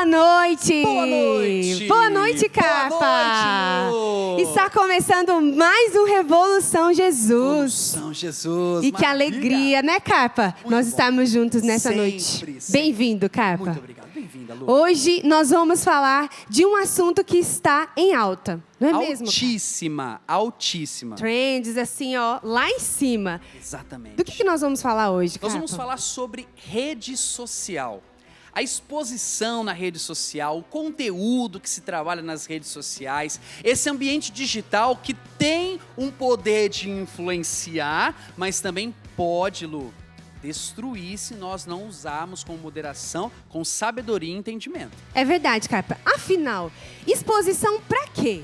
noite! Boa noite! Boa noite, Capa! Boa noite, Lu! Está começando mais um Revolução Jesus. Revolução Jesus! E que alegria, né, Capa? Nós estamos juntos nessa noite. Sempre. Bem-vindo, Capa. Muito obrigado. Bem-vinda, Lu. Hoje nós vamos falar de um assunto que está em alta. Não é mesmo? Altíssima, altíssima. Trends, assim, ó, lá em cima. Exatamente. Do que nós vamos falar hoje, Capa? Nós vamos falar sobre rede social. A exposição na rede social, o conteúdo que se trabalha nas redes sociais, esse ambiente digital que tem um poder de influenciar, mas também pode, Lu, destruir se nós não usarmos com moderação, com sabedoria e entendimento. É verdade, Capa. Afinal, exposição pra quê?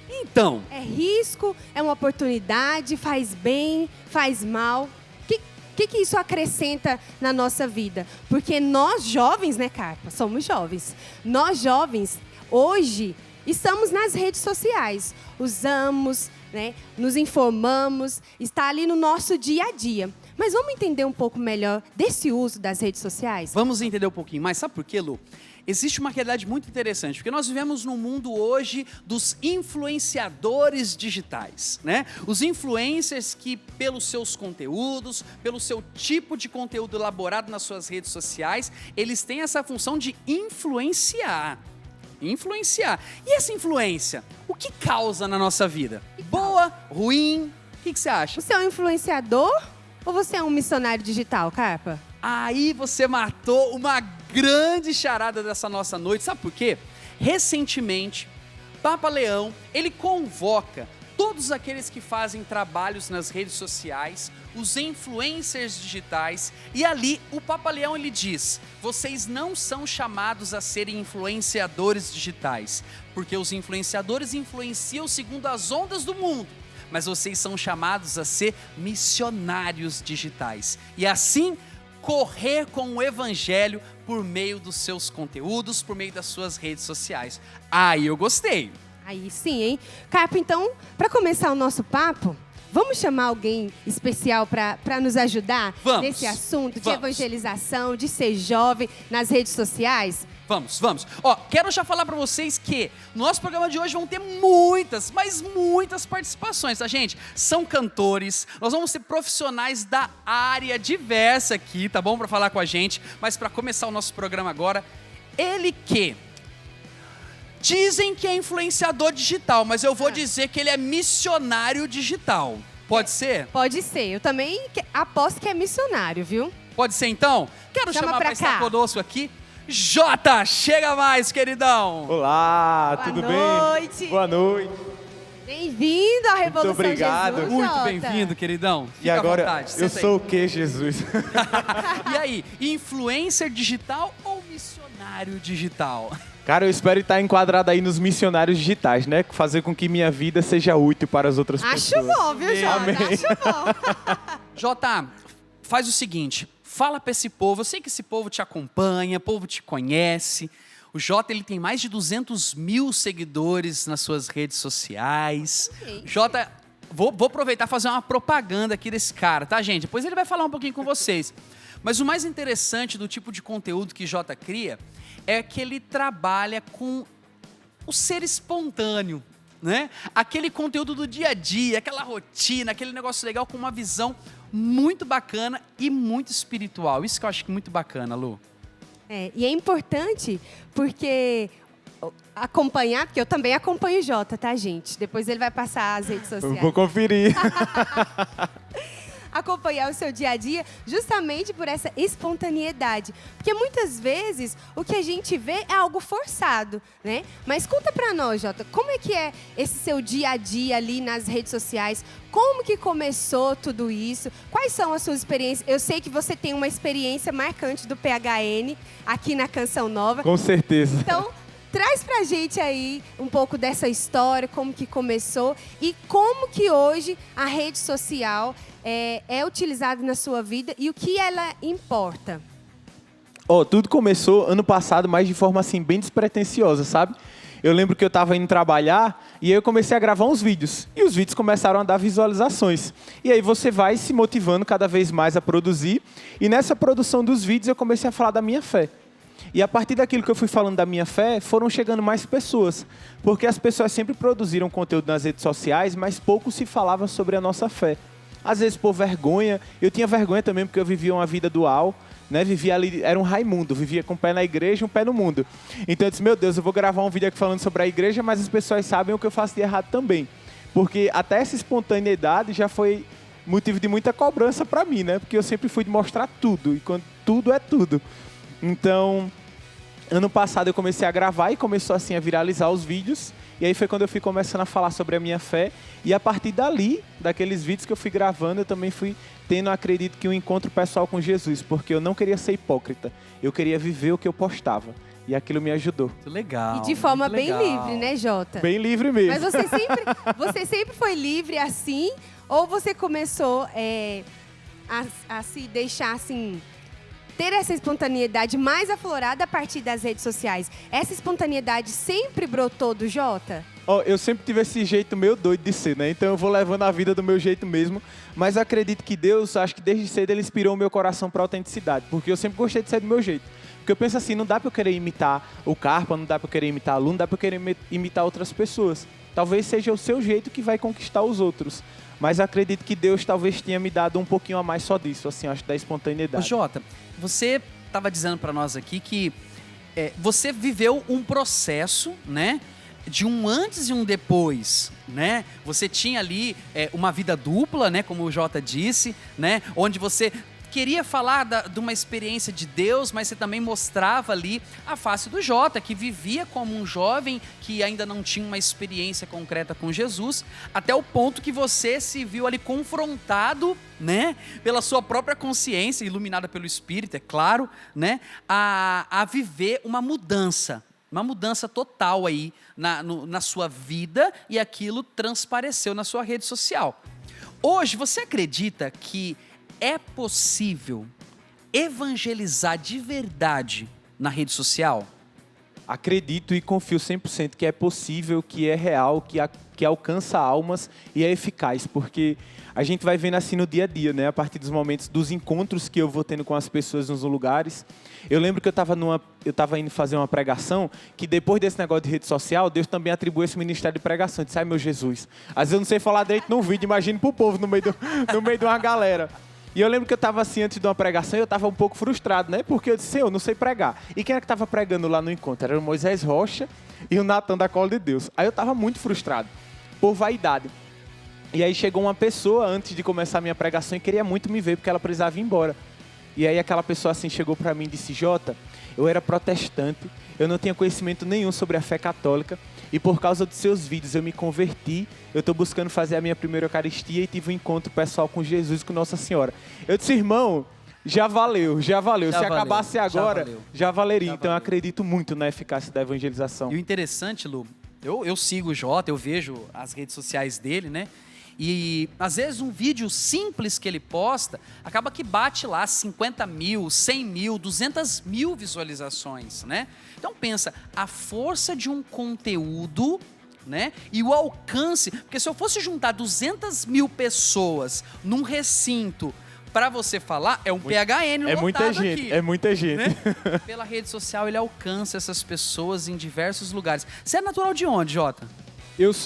Então, É risco, é uma oportunidade, faz bem, faz mal. O que isso acrescenta na nossa vida? Porque nós jovens, né, Carpa? Somos jovens. Nós jovens, hoje, estamos nas redes sociais. Usamos, né, nos informamos, está ali no nosso dia a dia. Mas vamos entender um pouco melhor desse uso das redes sociais? vamos entender um pouquinho mais. Sabe por quê, Lu? Existe uma realidade muito interessante, porque nós vivemos num mundo hoje dos influenciadores digitais, né? Os influencers que, pelos seus conteúdos, pelo seu tipo de conteúdo elaborado nas suas redes sociais, eles têm essa função de influenciar. Influenciar. E essa influência, o que causa na nossa vida? Boa, ruim? O que você acha? Você é um influenciador ou você é um missionário digital, Carpa? Aí você matou uma grande charada dessa nossa noite. Sabe por quê? Recentemente, Papa Leão, ele convoca todos aqueles que fazem trabalhos nas redes sociais, os influencers digitais, e ali o Papa Leão ele diz: vocês não são chamados a serem influenciadores digitais, porque os influenciadores influenciam segundo as ondas do mundo. Mas vocês são chamados a ser missionários digitais. E assim, correr com o evangelho por meio dos seus conteúdos, por meio das suas redes sociais. Aí eu gostei. Aí sim, hein? Carpa, então, para começar o nosso papo, vamos chamar alguém especial para nos ajudar Vamos. nesse assunto de Vamos. evangelização, de ser jovem nas redes sociais? Vamos. Ó, quero já falar pra vocês que no nosso programa de hoje vão ter muitas, mas muitas participações, tá, gente? São cantores, nós vamos ser profissionais da área diversa aqui, tá bom? Pra falar com a gente, mas pra começar o nosso programa agora, ele que dizem que é influenciador digital, mas eu vou dizer que ele é missionário digital. Pode ser? Pode ser. Eu também aposto que é missionário, viu? Pode ser então? Quero Chama chamar pra pra estar cá. conosco aqui Jota, chega mais, queridão. Olá, Boa tudo noite. bem? Boa noite. Bem-vindo à Revolução obrigado. Jesus, Muito Jota. bem-vindo, queridão. E Fica agora, à vontade. eu senta sou o que, Jesus? aí. E aí, influencer digital ou missionário digital? Cara, eu espero estar enquadrado aí nos missionários digitais, né? Fazer com que minha vida seja útil para as outras Acho pessoas. bom, viu, Jota? Amém. Acho bom. Jota, faz o seguinte, fala pra esse povo, eu sei que esse povo te acompanha, o povo te conhece. O Jota, ele tem mais de 200 mil seguidores nas suas redes sociais. Gente. Jota, vou aproveitar e fazer uma propaganda aqui desse cara, tá, gente? Depois ele vai falar um pouquinho com vocês. Mas o mais interessante do tipo de conteúdo que Jota cria é que ele trabalha com o ser espontâneo, né? Aquele conteúdo do dia a dia, aquela rotina, aquele negócio legal com uma visão muito bacana e muito espiritual. Isso que eu acho muito bacana, Lu. E é importante porque acompanhar, porque eu também acompanho o Jota, tá, gente? Depois ele vai passar as redes Eu sociais. vou conferir. Acompanhar o seu dia a dia justamente por essa espontaneidade. Porque muitas vezes o que a gente vê é algo forçado, né? Mas conta pra nós, Jota, como é que é esse seu dia a dia ali nas redes sociais? Como que começou tudo isso? Quais são as suas experiências? Eu sei que você tem uma experiência marcante do PHN aqui na Canção Nova. Com certeza. Então, traz pra gente aí um pouco dessa história, como que começou e como que hoje a rede social é utilizada na sua vida e o que ela importa. Tudo começou ano passado, mas de forma assim, bem despretensiosa, sabe? Eu lembro que eu estava indo trabalhar e aí eu comecei a gravar uns vídeos. E os vídeos começaram a dar visualizações. E aí você vai se motivando cada vez mais a produzir. E nessa produção dos vídeos eu comecei a falar da minha fé. E a partir daquilo que eu fui falando da minha fé, foram chegando mais pessoas. Porque as pessoas sempre produziram conteúdo nas redes sociais, mas pouco se falava sobre a nossa fé. Às vezes por vergonha, eu tinha vergonha também porque eu vivia uma vida dual, né? Vivia ali, era um Raimundo, vivia com um pé na igreja e um pé no mundo. Então eu disse, meu Deus, eu vou gravar um vídeo aqui falando sobre a igreja, mas as pessoas sabem o que eu faço de errado também. Porque até essa espontaneidade já foi motivo de muita cobrança para mim, né? Porque eu sempre fui de mostrar tudo, e quando tudo é tudo. Então, ano passado eu comecei a gravar e começou assim a viralizar os vídeos. E aí foi quando eu fui começando a falar sobre a minha fé. E a partir dali, daqueles vídeos que eu fui gravando, eu também fui tendo, acredito que, um encontro pessoal com Jesus. Porque eu não queria ser hipócrita. Eu queria viver o que eu postava. E aquilo me ajudou. Muito legal. E de forma muito bem legal. livre, né, Jota? Bem livre mesmo. Mas você sempre foi livre assim? Ou você começou a se deixar assim, ter essa espontaneidade mais aflorada a partir das redes sociais? Essa espontaneidade sempre brotou do Jota? Eu sempre tive esse jeito meio doido de ser, né? Então eu vou levando a vida do meu jeito mesmo. Mas acredito que Deus, acho que desde cedo, Ele inspirou o meu coração para autenticidade. Porque eu sempre gostei de ser do meu jeito. Porque eu penso assim, não dá para eu querer imitar o Carpa, não dá para eu querer imitar a Lu, não dá para eu querer imitar outras pessoas. Talvez seja o seu jeito que vai conquistar os outros. Mas acredito que Deus talvez tenha me dado um pouquinho a mais só disso, assim, acho, da espontaneidade. Ô, Jota, você estava dizendo para nós aqui que você viveu um processo, né? De um antes e um depois, né? Você tinha ali uma vida dupla, né? Como o Jota disse, né? Onde você queria falar de uma experiência de Deus, mas você também mostrava ali a face do Jota, que vivia como um jovem que ainda não tinha uma experiência concreta com Jesus, até o ponto que você se viu ali confrontado, né, pela sua própria consciência, iluminada pelo Espírito, é claro, né, a viver uma mudança total aí na sua vida, e aquilo transpareceu na sua rede social. Hoje, você acredita que é possível evangelizar de verdade na rede social? Acredito e confio 100% que é possível, que é real, que alcança almas e é eficaz, porque a gente vai vendo assim no dia a dia, né? A partir dos momentos, dos encontros que eu vou tendo com as pessoas nos lugares. Eu lembro que eu estava indo fazer uma pregação, que depois desse negócio de rede social, Deus também atribuiu esse ministério de pregação. Eu disse, ai meu Jesus, às vezes eu não sei falar direito num vídeo, imagina pro povo no meio de uma galera. E eu lembro que eu estava assim, antes de uma pregação, e eu estava um pouco frustrado, né? Porque eu disse, eu não sei pregar. E quem era que estava pregando lá no encontro? Era o Moisés Rocha e o Natan da Cola de Deus. Aí eu estava muito frustrado, por vaidade. E aí chegou uma pessoa, antes de começar a minha pregação, e queria muito me ver, porque ela precisava ir embora. E aí aquela pessoa assim chegou para mim e disse, Jota, eu era protestante, eu não tinha conhecimento nenhum sobre a fé católica, e por causa dos seus vídeos eu me converti, eu estou buscando fazer a minha primeira Eucaristia e tive um encontro pessoal com Jesus e com Nossa Senhora. Eu disse, irmão, já valeu. Se acabasse agora, já valeria. Então eu acredito muito na eficácia da evangelização. E o interessante, Lu, eu sigo o Jota, eu vejo as redes sociais dele, né? E às vezes um vídeo simples que ele posta acaba que bate lá 50 mil, 100 mil, 200 mil visualizações, né? Então pensa, a força de um conteúdo, né? E o alcance, porque se eu fosse juntar 200 mil pessoas num recinto para você falar, é um PHN lotado. É muita gente, aqui, é muita gente. né? Pela rede social ele alcança essas pessoas em diversos lugares. Você é natural de onde, Jota?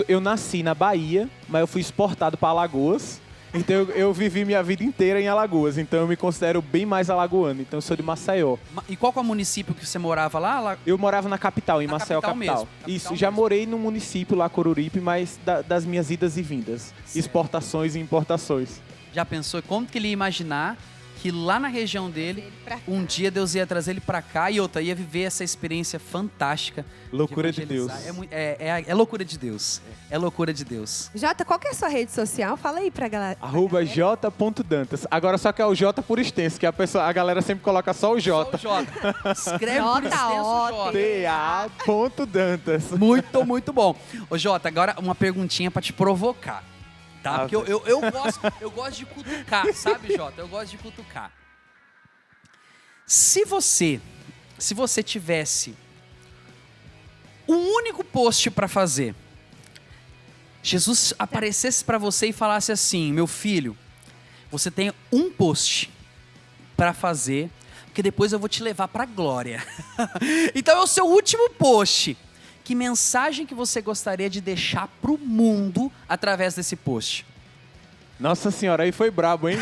Eu nasci na Bahia, mas eu fui exportado para Alagoas. Então eu vivi minha vida inteira em Alagoas. Então eu me considero bem mais alagoano. Então eu sou de Maceió. E qual que é o município que você morava lá? Eu morava na capital, em Maceió, capital. Mesmo, Isso, capital já mesmo. morei no município lá, Coruripe, mas das minhas idas e vindas. Certo. Exportações e importações. Já pensou como que ele ia imaginar que lá na região dele, um dia Deus ia trazer ele pra cá e outra, ia viver essa experiência fantástica. Loucura de Deus. É loucura de Deus. É loucura de Deus. Jota, qual que é a sua rede social? Fala aí pra galera. @j.dantas. Agora só que é o J por extenso, que a galera sempre coloca só o J. Só o J. Escreve por extenso J. TA.dantas. Muito, muito bom. Ô Jota, agora uma perguntinha pra te provocar. Tá? Porque eu gosto de cutucar, sabe, Jota? Eu gosto de cutucar. Se você tivesse um único post para fazer, Jesus aparecesse para você e falasse assim, meu filho, você tem um post para fazer porque depois eu vou te levar para a glória. Então é o seu último post. Que mensagem que você gostaria de deixar para o mundo através desse post? Nossa senhora, aí foi brabo, hein?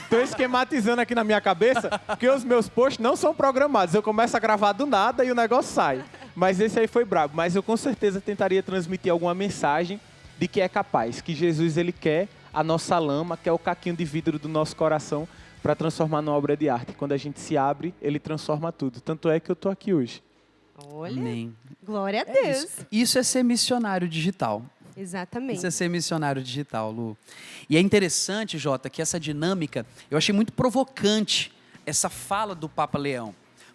Tô esquematizando aqui na minha cabeça, porque os meus posts não são programados. Eu começo a gravar do nada e o negócio sai. Mas esse aí foi brabo. Mas eu com certeza tentaria transmitir alguma mensagem de que é capaz, que Jesus ele quer a nossa lama, que é o caquinho de vidro do nosso coração, para transformar numa obra de arte. Quando a gente se abre, ele transforma tudo. Tanto é que eu tô aqui hoje. Olha, Amém. glória a Deus. Isso é ser missionário digital. Exatamente. Isso é ser missionário digital, Lu. E é interessante, Jota, que essa dinâmica, eu achei muito provocante essa fala do Papa Leão.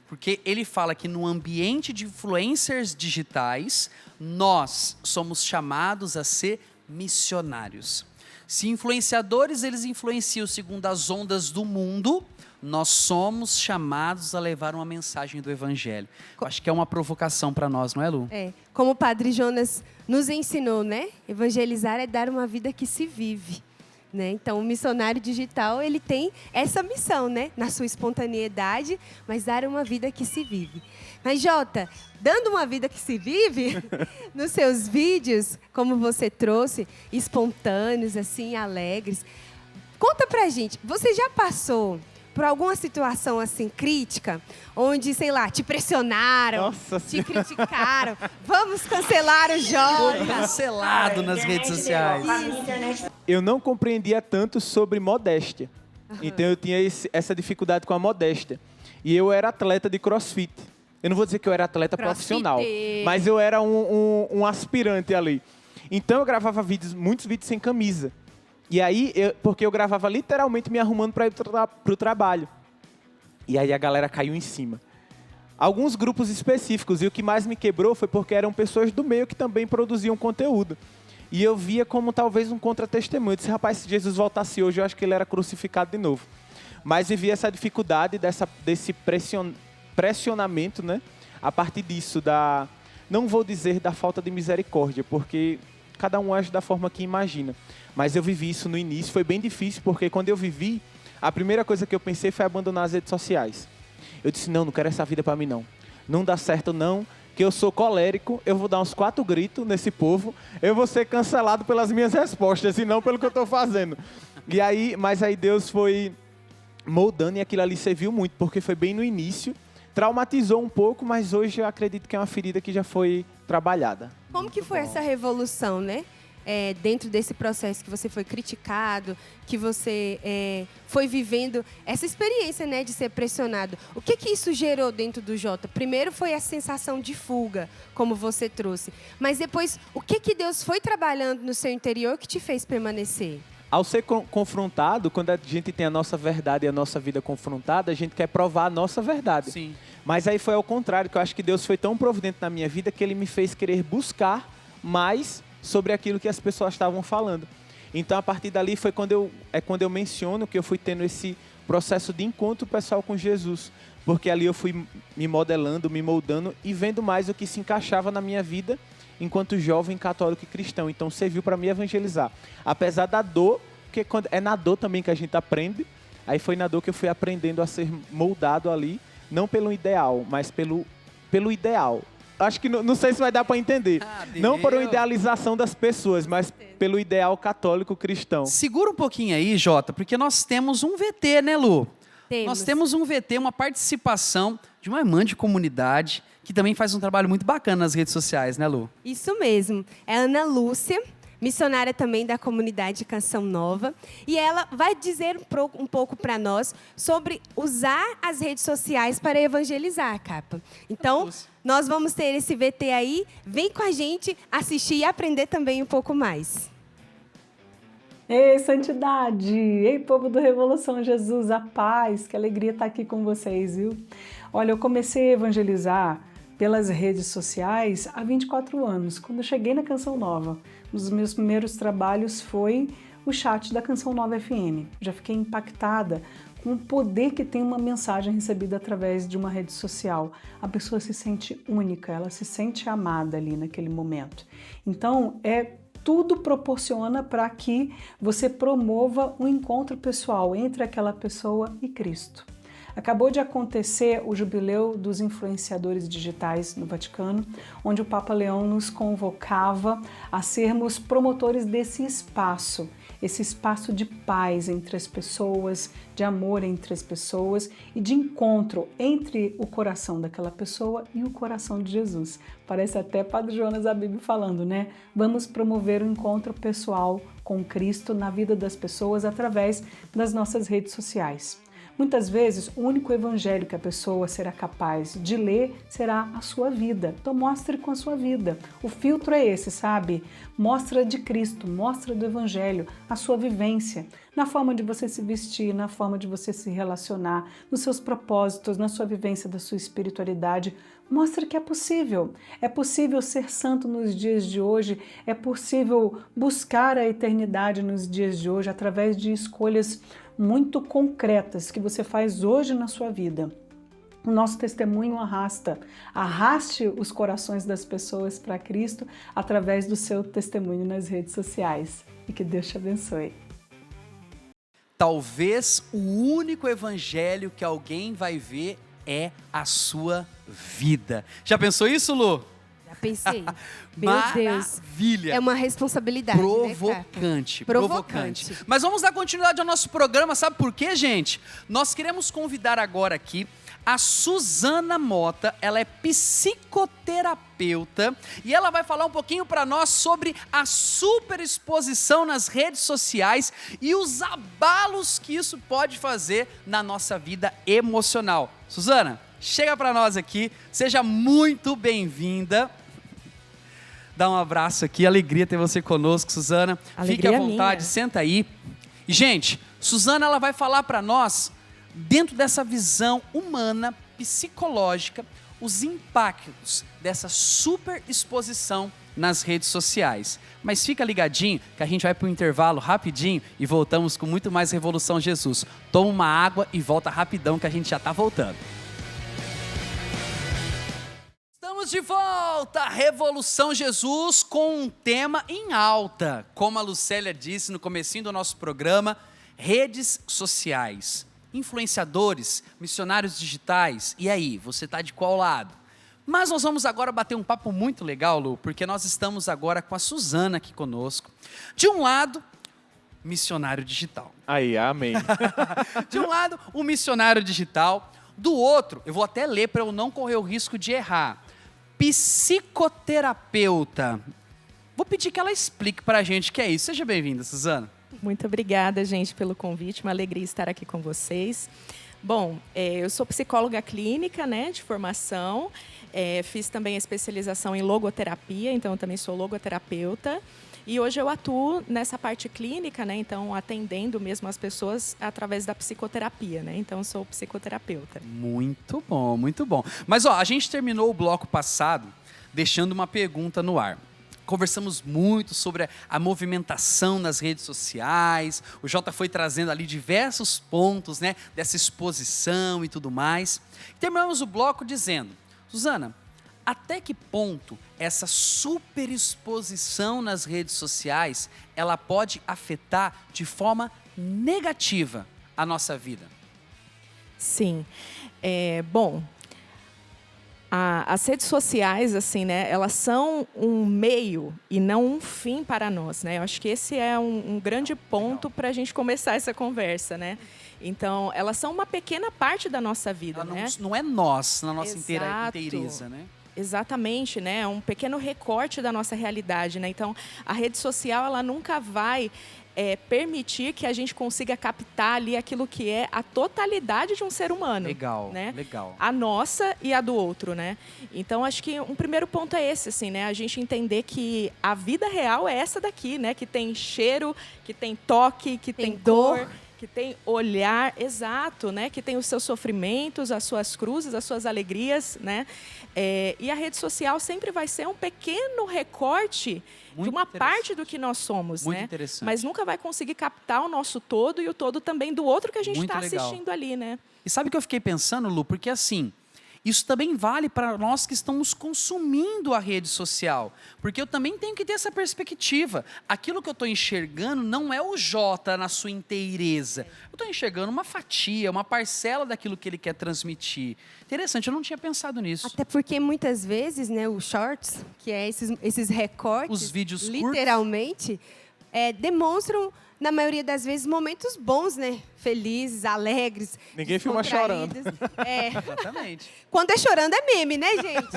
Porque ele fala que no ambiente de influencers digitais, nós somos chamados a ser missionários. Se influenciadores, eles influenciam segundo as ondas do mundo, nós somos chamados a levar uma mensagem do Evangelho. Eu acho que é uma provocação para nós, não é, Lu? É, como o Padre Jonas nos ensinou, né? Evangelizar é dar uma vida que se vive. Né? Então, o missionário digital, ele tem essa missão, né? Na sua espontaneidade, mas dar uma vida que se vive. Mas, Jota, dando uma vida que se vive, nos seus vídeos, como você trouxe, espontâneos, assim, alegres, conta pra gente, você já passou por alguma situação, assim, crítica, onde, sei lá, te pressionaram, Nossa te criticaram, vamos cancelar o Jota. Cancelado nas redes sociais. Eu não compreendia tanto sobre modéstia. Então eu tinha essa dificuldade com a modéstia. E eu era atleta de CrossFit. Eu não vou dizer que eu era atleta profissional, mas eu era um aspirante ali. Então eu gravava muitos vídeos sem camisa. E aí, porque eu gravava literalmente me arrumando para ir para o trabalho. E aí a galera caiu em cima. Alguns grupos específicos, e o que mais me quebrou foi porque eram pessoas do meio que também produziam conteúdo. E eu via como talvez um contra-testemunho. Eu disse, rapaz, se Jesus voltasse hoje, eu acho que ele era crucificado de novo. Mas eu vi essa dificuldade desse pressionamento, né? A partir disso, não vou dizer da falta de misericórdia, porque cada um age da forma que imagina. Mas eu vivi isso no início, foi bem difícil, porque quando eu vivi, a primeira coisa que eu pensei foi abandonar as redes sociais. Eu disse, não quero essa vida para mim não. Não dá certo não, que eu sou colérico, eu vou dar uns 4 gritos nesse povo, eu vou ser cancelado pelas minhas respostas e não pelo que eu estou fazendo. Mas aí Deus foi moldando e aquilo ali serviu muito, porque foi bem no início, traumatizou um pouco, mas hoje eu acredito que é uma ferida que já foi trabalhada. Como que foi essa revolução, né? Dentro desse processo que você foi criticado, que você foi vivendo essa experiência, né, de ser pressionado. O que isso gerou dentro do Jota? Primeiro foi a sensação de fuga, como você trouxe. Mas depois, o que Deus foi trabalhando no seu interior que te fez permanecer? Ao ser confrontado, quando a gente tem a nossa verdade e a nossa vida confrontada, a gente quer provar a nossa verdade. Sim. Mas aí foi ao contrário, que eu acho que Deus foi tão providente na minha vida que Ele me fez querer buscar mais sobre aquilo que as pessoas estavam falando. Então, a partir dali foi quando eu menciono que eu fui tendo esse processo de encontro pessoal com Jesus. Porque ali eu fui me modelando, me moldando e vendo mais o que se encaixava na minha vida enquanto jovem católico e cristão. Então, serviu para me evangelizar. Apesar da dor, porque é na dor também que a gente aprende. Aí foi na dor que eu fui aprendendo a ser moldado ali, não pelo ideal, mas pelo ideal. Acho que não sei se vai dar para entender. Não por uma idealização das pessoas, mas pelo ideal católico cristão. Segura um pouquinho aí, Jota, porque nós temos um VT, né, Lu? Nós temos um VT, uma participação de uma irmã de comunidade que também faz um trabalho muito bacana nas redes sociais, né, Lu? Isso mesmo. É a Ana Lúcia, missionária também da comunidade Canção Nova. E ela vai dizer um pouco para nós sobre usar as redes sociais para evangelizar, Capa. Então, nós vamos ter esse VT aí. Vem com a gente assistir e aprender também um pouco mais. Ei, santidade! Ei, povo do Revolução Jesus, a paz, que alegria estar aqui com vocês, viu? Olha, eu comecei a evangelizar pelas redes sociais há 24 anos, quando eu cheguei na Canção Nova. Um dos meus primeiros trabalhos foi o chat da Canção Nova FM. Já fiquei impactada com o poder que tem uma mensagem recebida através de uma rede social. A pessoa se sente única, ela se sente amada ali naquele momento. Então, tudo proporciona para que você promova um encontro pessoal entre aquela pessoa e Cristo. Acabou de acontecer o jubileu dos influenciadores digitais no Vaticano, onde o Papa Leão nos convocava a sermos promotores desse espaço, esse espaço de paz entre as pessoas, de amor entre as pessoas e de encontro entre o coração daquela pessoa e o coração de Jesus. Parece até Padre Jonas Abib falando, né? Vamos promover o encontro pessoal com Cristo na vida das pessoas através das nossas redes sociais. Muitas vezes, o único evangelho que a pessoa será capaz de ler será a sua vida. Então, mostre com a sua vida. O filtro é esse, sabe? Mostra de Cristo, mostra do evangelho, a sua vivência, na forma de você se vestir, na forma de você se relacionar, nos seus propósitos, na sua vivência da sua espiritualidade. Mostra que é possível. É possível ser santo nos dias de hoje, é possível buscar a eternidade nos dias de hoje através de escolhas muito concretas que você faz hoje na sua vida. O nosso testemunho arraste os corações das pessoas para Cristo através do seu testemunho nas redes sociais. E que Deus te abençoe. Talvez o único evangelho que alguém vai ver é a sua vida. Já pensou isso, Lu? Já pensei. Meu Deus. Maravilha. É uma responsabilidade, Provocante, né, Provocante. Mas vamos dar continuidade ao nosso programa, sabe por quê, gente? Nós queremos convidar agora aqui a Suzana Mota. Ela é psicoterapeuta e ela vai falar um pouquinho para nós sobre a superexposição nas redes sociais e os abalos que isso pode fazer na nossa vida emocional. Suzana, chega para nós aqui, seja muito bem-vinda. Dá um abraço aqui, alegria ter você conosco, Suzana. Fique à vontade, senta aí. E, gente, Suzana ela vai falar para nós, dentro dessa visão humana, psicológica, os impactos dessa superexposição nas redes sociais. Mas fica ligadinho que a gente vai para o intervalo rapidinho e voltamos com muito mais Revolução Jesus. Toma uma água e volta rapidão que a gente já está voltando. Estamos de volta, Revolução Jesus, com um tema em alta. Como a Lucélia disse no comecinho do nosso programa, redes sociais, influenciadores, missionários digitais. E aí, você está de qual lado? Mas nós vamos agora bater um papo muito legal, Lu, porque nós estamos agora com a Suzana aqui conosco. De um lado, missionário digital. Aí, amém. De um lado, um missionário digital. Do outro, eu vou até ler para eu não correr o risco de errar. Psicoterapeuta. Vou pedir que ela explique para a gente o que é isso. Seja bem-vinda, Suzana. Muito obrigada, gente, pelo convite. Uma alegria estar aqui com vocês. Bom, eu sou psicóloga clínica, né, de formação. Fiz também a especialização em logoterapia, então eu também sou logoterapeuta. E hoje eu atuo nessa parte clínica, né, então atendendo mesmo as pessoas através da psicoterapia, né? Então eu sou psicoterapeuta. Muito bom, muito bom. Mas ó, a gente terminou o bloco passado deixando uma pergunta no ar. Conversamos muito sobre a movimentação nas redes sociais. O Jota foi trazendo ali diversos pontos, né, dessa exposição e tudo mais. Terminamos o bloco dizendo, Suzana, até que ponto essa superexposição nas redes sociais ela pode afetar de forma negativa a nossa vida? Sim. Bom, as redes sociais, assim, né, elas são um meio e não um fim para nós, né? Eu acho que esse é um grande ponto para a gente começar essa conversa, né? Então, elas são uma pequena parte da nossa vida, ela né? não é nós, na nossa Exato. inteireza, né? Exatamente, né? É um pequeno recorte da nossa realidade, né? Então, a rede social, ela nunca vai permitir que a gente consiga captar ali aquilo que é a totalidade de um ser humano. Legal, né? legal. A nossa e a do outro, né? Então, acho que um primeiro ponto é esse, assim, né? A gente entender que a vida real é essa daqui, né? Que tem cheiro, que tem toque, que tem dor, cor, que tem olhar, exato, né? Que tem os seus sofrimentos, as suas cruzes, as suas alegrias, né? E a rede social sempre vai ser um pequeno recorte de uma parte do que nós somos, Muito né? interessante. Mas nunca vai conseguir captar o nosso todo e o todo também do outro que a gente está assistindo ali, né? E sabe o que eu fiquei pensando, Lu? Porque assim, Isso também vale para nós que estamos consumindo a rede social, porque eu também tenho que ter essa perspectiva. Aquilo que eu estou enxergando não é o Jota na sua inteireza. Eu estou enxergando uma fatia, uma parcela daquilo que ele quer transmitir. Interessante, eu não tinha pensado nisso. Até porque muitas vezes, né, os shorts, que é esses recortes, Os vídeos literalmente, demonstram, na maioria das vezes, momentos bons, né? Felizes, alegres. Ninguém filma chorando. Exatamente. Quando é chorando é meme, né, gente?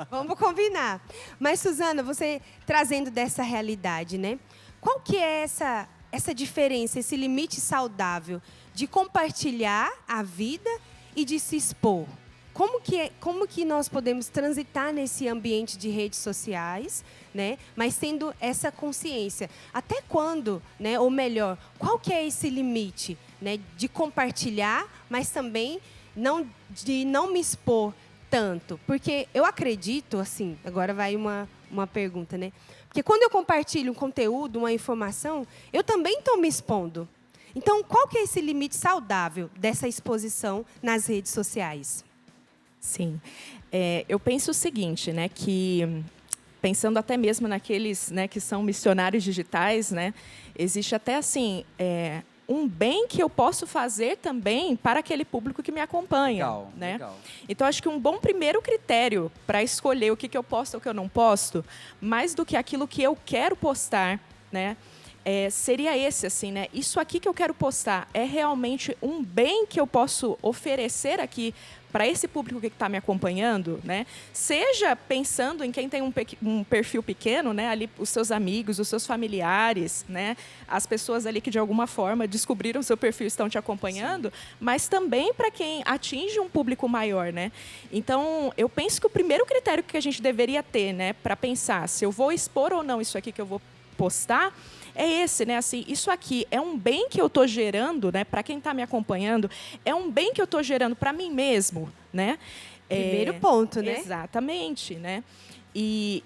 Vamos combinar. Mas, Suzana, você trazendo dessa realidade, né? Qual que é essa diferença, esse limite saudável de compartilhar a vida e de se expor? Como que nós podemos transitar nesse ambiente de redes sociais, né? Mas tendo essa consciência? Até quando, né? Ou melhor, qual que é esse limite, né? De compartilhar, mas também de não me expor tanto? Porque eu acredito, assim, agora vai uma pergunta, né? Porque quando eu compartilho um conteúdo, uma informação, eu também estou me expondo. Então, qual que é esse limite saudável dessa exposição nas redes sociais? Sim. Eu penso o seguinte, né, que pensando até mesmo naqueles, né, que são missionários digitais, né, existe até assim um bem que eu posso fazer também para aquele público que me acompanha. Legal, né? legal. Então, acho que um bom primeiro critério para escolher o que eu posto ou o que eu não posto, mais do que aquilo que eu quero postar, né, seria esse, assim, né? Isso aqui que eu quero postar é realmente um bem que eu posso oferecer aqui para esse público que está me acompanhando, né? Seja pensando em quem tem um perfil pequeno, né? Ali os seus amigos, os seus familiares, né? As pessoas ali que de alguma forma descobriram o seu perfil e estão te acompanhando, mas também para quem atinge um público maior, né? Então, eu penso que o primeiro critério que a gente deveria ter, né, para pensar se eu vou expor ou não isso aqui que eu vou postar, é esse, né? Assim, isso aqui é um bem que eu estou gerando, né? Para quem está me acompanhando, é um bem que eu estou gerando para mim mesmo, né? Primeiro ponto, né? Exatamente, né? E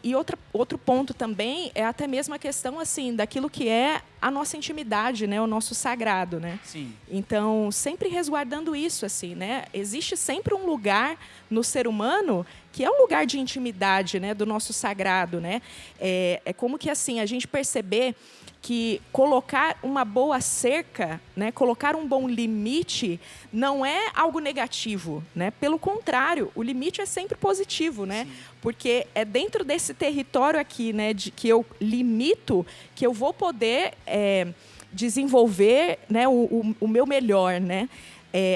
outro ponto também é até mesmo a questão assim daquilo que é a nossa intimidade, né, o nosso sagrado, né? Sim. Então, sempre resguardando isso assim, né? Existe sempre um lugar no ser humano que é um lugar de intimidade, né, do nosso sagrado, né? É como que assim a gente perceber que colocar uma boa cerca, né, colocar um bom limite, não é algo negativo, né? Pelo contrário, o limite é sempre positivo, né? Sim. Porque é dentro desse território aqui, né, de que eu limito, que eu vou poder desenvolver, né, o meu melhor, né?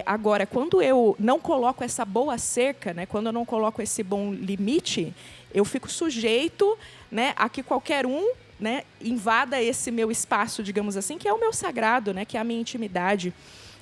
Agora, quando eu não coloco essa boa cerca, né, quando eu não coloco esse bom limite, eu fico sujeito, né, a que qualquer um, né, invada esse meu espaço, digamos assim, que é o meu sagrado, né, que é a minha intimidade.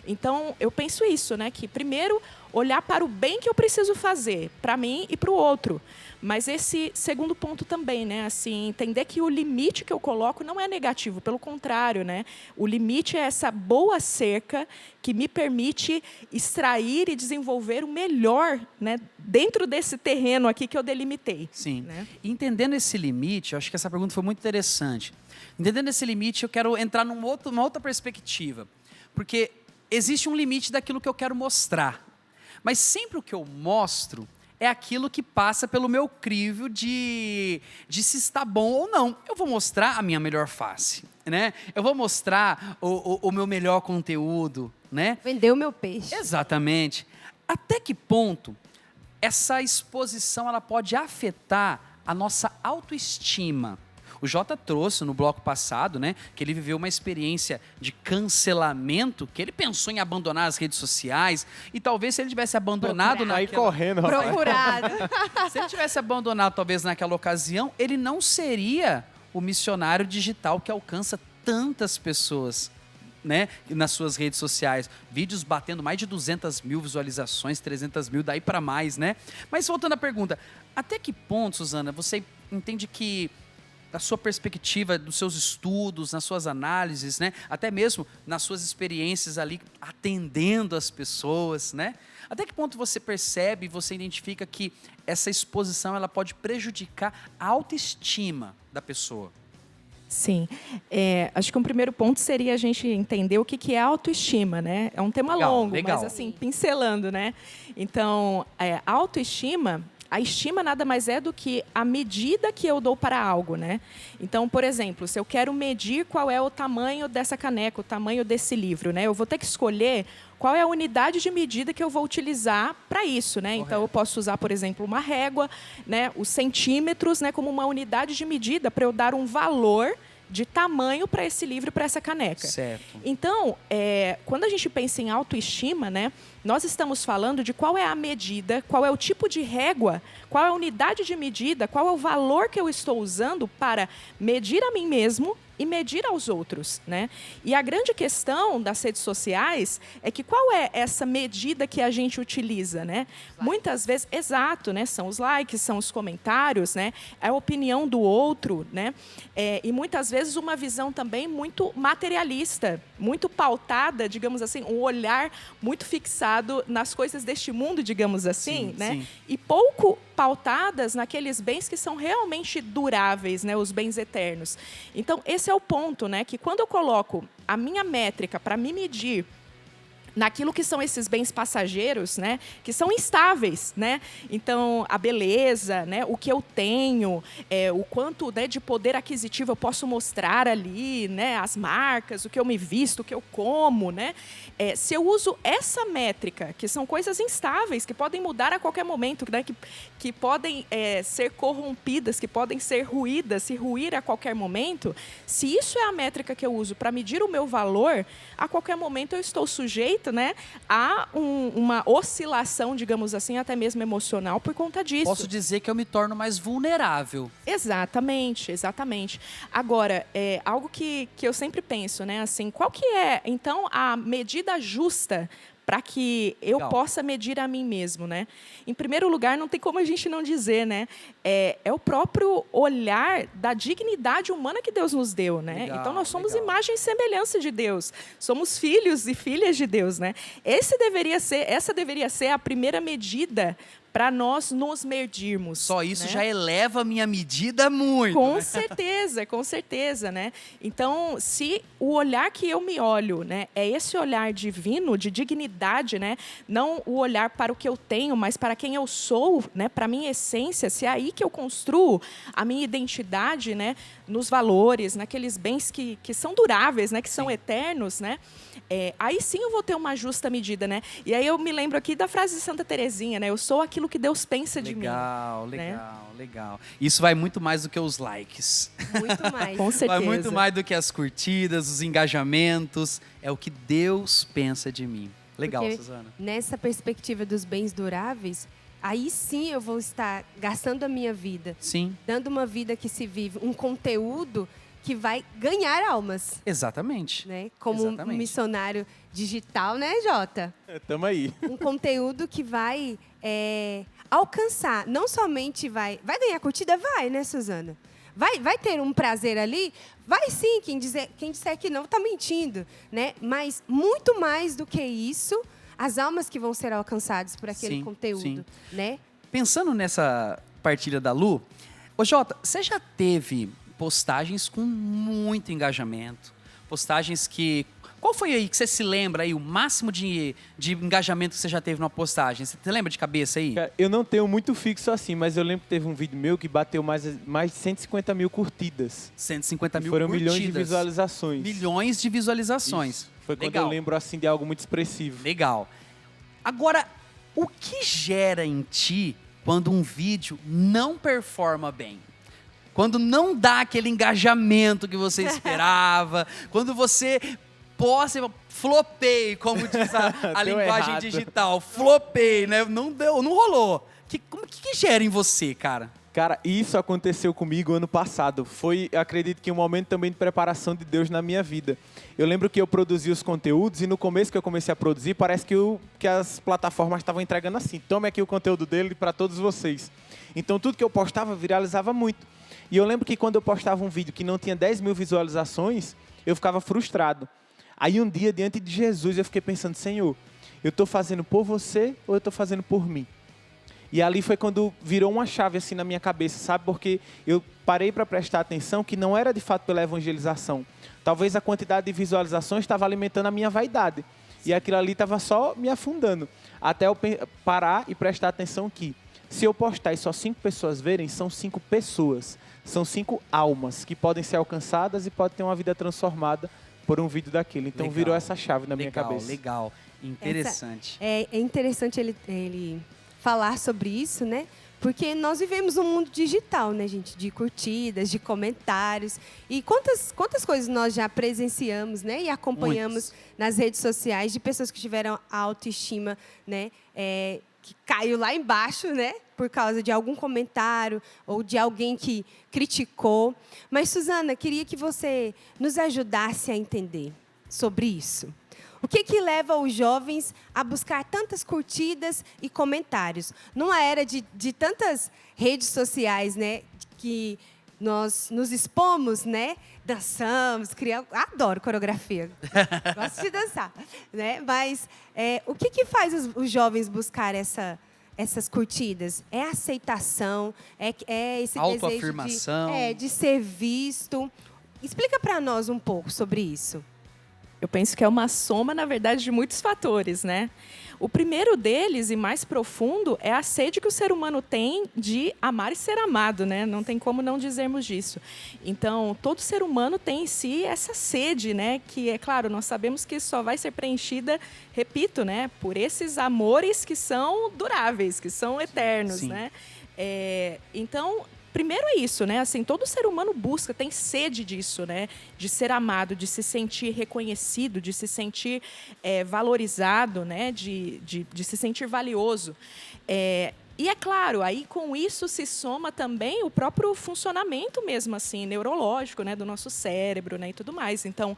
Então, eu penso isso, né, que primeiro olhar para o bem que eu preciso fazer, para mim e para o outro. Mas esse segundo ponto também, né, assim, entender que o limite que eu coloco não é negativo, pelo contrário, né, o limite é essa boa cerca que me permite extrair e desenvolver o melhor, né, dentro desse terreno aqui que eu delimitei. Sim. Né? Entendendo esse limite, eu acho que essa pergunta foi muito interessante. Entendendo esse limite, eu quero entrar numa outra perspectiva. Porque existe um limite daquilo que eu quero mostrar. Mas sempre o que eu mostro é aquilo que passa pelo meu crivo de se está bom ou não. Eu vou mostrar a minha melhor face, né? Eu vou mostrar o meu melhor conteúdo, né? Vender o meu peixe. Exatamente. Até que ponto essa exposição ela pode afetar a nossa autoestima? O Jota trouxe no bloco passado, né, que ele viveu uma experiência de cancelamento, que ele pensou em abandonar as redes sociais, e talvez se ele tivesse abandonado Aí correndo, rapaz. Procurado. se ele tivesse abandonado talvez naquela ocasião, ele não seria o missionário digital que alcança tantas pessoas, né, nas suas redes sociais. Vídeos batendo mais de 200 mil visualizações, 300 mil, daí para mais, né? Mas voltando à pergunta, até que ponto, Suzana, você entende que da sua perspectiva, dos seus estudos, nas suas análises, né? Até mesmo nas suas experiências ali atendendo as pessoas, né? Até que ponto você percebe, você identifica que essa exposição ela pode prejudicar a autoestima da pessoa? Sim. Acho que um primeiro ponto seria a gente entender o que é autoestima, né? É um tema Legal, longo, legal. mas assim, pincelando, né? Então, autoestima, a estima nada mais é do que a medida que eu dou para algo, né? Então, por exemplo, se eu quero medir qual é o tamanho dessa caneca, o tamanho desse livro, né? Eu vou ter que escolher qual é a unidade de medida que eu vou utilizar para isso, né? Então, eu posso usar, por exemplo, uma régua, né? Os centímetros, né? Como uma unidade de medida para eu dar um valor de tamanho para esse livro, para essa caneca. Certo. Então, quando a gente pensa em autoestima, né? Nós estamos falando de qual é a medida, qual é o tipo de régua, qual é a unidade de medida, qual é o valor que eu estou usando para medir a mim mesmo e medir aos outros, né? E a grande questão das redes sociais é que qual é essa medida que a gente utiliza, né? Muitas vezes, exato, né? São os likes, são os comentários, né? É a opinião do outro, né? E muitas vezes uma visão também muito materialista, muito pautada, digamos assim, um olhar muito fixado nas coisas deste mundo, digamos assim, Sim, né? sim. E pouco pautadas naqueles bens que são realmente duráveis, né? Os bens eternos. Então, esse é o ponto, né? Que quando eu coloco a minha métrica para me medir naquilo que são esses bens passageiros, né, que são instáveis, né? Então, a beleza, né, o que eu tenho, o quanto, né, de poder aquisitivo eu posso mostrar ali, né, as marcas, o que eu me visto, o que eu como, né? Se eu uso essa métrica, que são coisas instáveis, que podem mudar a qualquer momento, né, que podem ser corrompidas, que podem ser ruídas, se ruir a qualquer momento, se isso é a métrica que eu uso para medir o meu valor, a qualquer momento eu estou sujeito, né, a uma oscilação, digamos assim, até mesmo emocional por conta disso. Posso dizer que eu me torno mais vulnerável. Exatamente, exatamente. Agora, algo que eu sempre penso, né, assim, qual que é, então, a medida justa para que eu Legal. possa medir a mim mesmo, né? Em primeiro lugar, não tem como a gente não dizer, né? É o próprio olhar da dignidade humana que Deus nos deu, né? Legal, Então, nós somos legal. imagem e semelhança de Deus. Somos filhos e filhas de Deus, né? Essa deveria ser a primeira medida para nós nos medirmos. Só isso né? já eleva a minha medida muito. Com certeza, né? Então, se o olhar que eu me olho, né, é esse olhar divino, de dignidade, né, não o olhar para o que eu tenho, mas para quem eu sou, né, para a minha essência, se é aí que eu construo a minha identidade, né, nos valores, naqueles bens que são duráveis, né, que são eternos, né, aí sim eu vou ter uma justa medida, né? E aí eu me lembro aqui da frase de Santa Teresinha, né? Eu sou aquilo que Deus pensa de mim. Legal, né? legal. Isso vai muito mais do que os likes. Muito mais. Com certeza. Vai muito mais do que as curtidas, os engajamentos. É o que Deus pensa de mim. Legal, Porque Suzana. nessa perspectiva dos bens duráveis, aí sim eu vou estar gastando a minha vida, Sim, dando uma vida que se vive, um conteúdo que vai ganhar almas, exatamente. né? Como um Exatamente. missionário digital, né, Jota? Tamo aí. Um conteúdo que vai alcançar, não somente vai ganhar curtida, vai, né, Suzana? Vai ter um prazer ali? Vai sim, quem disser que não está mentindo, né? Mas muito mais do que isso, as almas que vão ser alcançadas por aquele Sim, conteúdo, sim. né? Pensando nessa partilha da Lu, ô Jota, você já teve postagens com muito engajamento? Postagens que... Qual foi aí que você se lembra aí, o máximo de engajamento que você já teve numa postagem? Você lembra de cabeça aí? Cara, eu não tenho muito fixo assim, mas eu lembro que teve um vídeo meu que bateu mais de 150 mil curtidas. 150 mil Foram curtidas. milhões de visualizações. Milhões de visualizações. Isso. Foi quando Legal. eu lembro assim de algo muito expressivo. Legal. Agora, o que gera em ti quando um vídeo não performa bem? Quando não dá aquele engajamento que você esperava, quando você posta e flopei, como diz a Deu linguagem errado. digital, flopei, né? Não deu, não rolou. Como que gera em você, cara? Cara, isso aconteceu comigo ano passado. Foi, acredito que um momento também de preparação de Deus na minha vida. Eu lembro que eu produzi os conteúdos e no começo que eu comecei a produzir, parece que as plataformas estavam entregando assim. Tome aqui o conteúdo dele para todos vocês. Então tudo que eu postava viralizava muito. E eu lembro que quando eu postava um vídeo que não tinha 10 mil visualizações, eu ficava frustrado. Aí um dia, diante de Jesus, eu fiquei pensando, Senhor, eu estou fazendo por você ou eu estou fazendo por mim? E ali foi quando virou uma chave assim na minha cabeça, sabe? Porque eu parei para prestar atenção que não era de fato pela evangelização. Talvez a quantidade de visualizações estava alimentando a minha vaidade. E aquilo ali estava só me afundando. Até eu parar e prestar atenção que, se eu postar e só 5 pessoas verem, são 5 pessoas. São 5 almas que podem ser alcançadas e podem ter uma vida transformada por um vídeo daquele. Então Legal. virou essa chave na minha cabeça. Legal, interessante. É interessante ele falar sobre isso, né? Porque nós vivemos um mundo digital, né, gente? De curtidas, de comentários. E quantas coisas nós já presenciamos, né? E acompanhamos nas redes sociais de pessoas que tiveram a autoestima, né? Que caiu lá embaixo, né? Por causa de algum comentário ou de alguém que criticou. Mas, Suzana, queria que você nos ajudasse a entender sobre isso. O que leva os jovens a buscar tantas curtidas e comentários? Numa era de tantas redes sociais, né, que nós nos expomos, né, dançamos, criamos... Adoro coreografia, gosto de dançar. Né? Mas o que faz os jovens buscar essas curtidas? É aceitação, é esse autoafirmação, desejo de ser visto. Explica para nós um pouco sobre isso. Eu penso que é uma soma, na verdade, de muitos fatores, né? O primeiro deles, e mais profundo, é a sede que o ser humano tem de amar e ser amado, né? Não tem como não dizermos disso. Então, todo ser humano tem em si essa sede, né? Que, é claro, nós sabemos que só vai ser preenchida, repito, né? Por esses amores que são duráveis, que são eternos, Sim. né? Então... Primeiro é isso, né? Assim, todo ser humano busca, tem sede disso, né? De ser amado, de se sentir reconhecido, de se sentir valorizado, né? De se sentir valioso. E é claro, aí com isso se soma também o próprio funcionamento mesmo, assim, neurológico, né? Do nosso cérebro, né? E tudo mais. Então,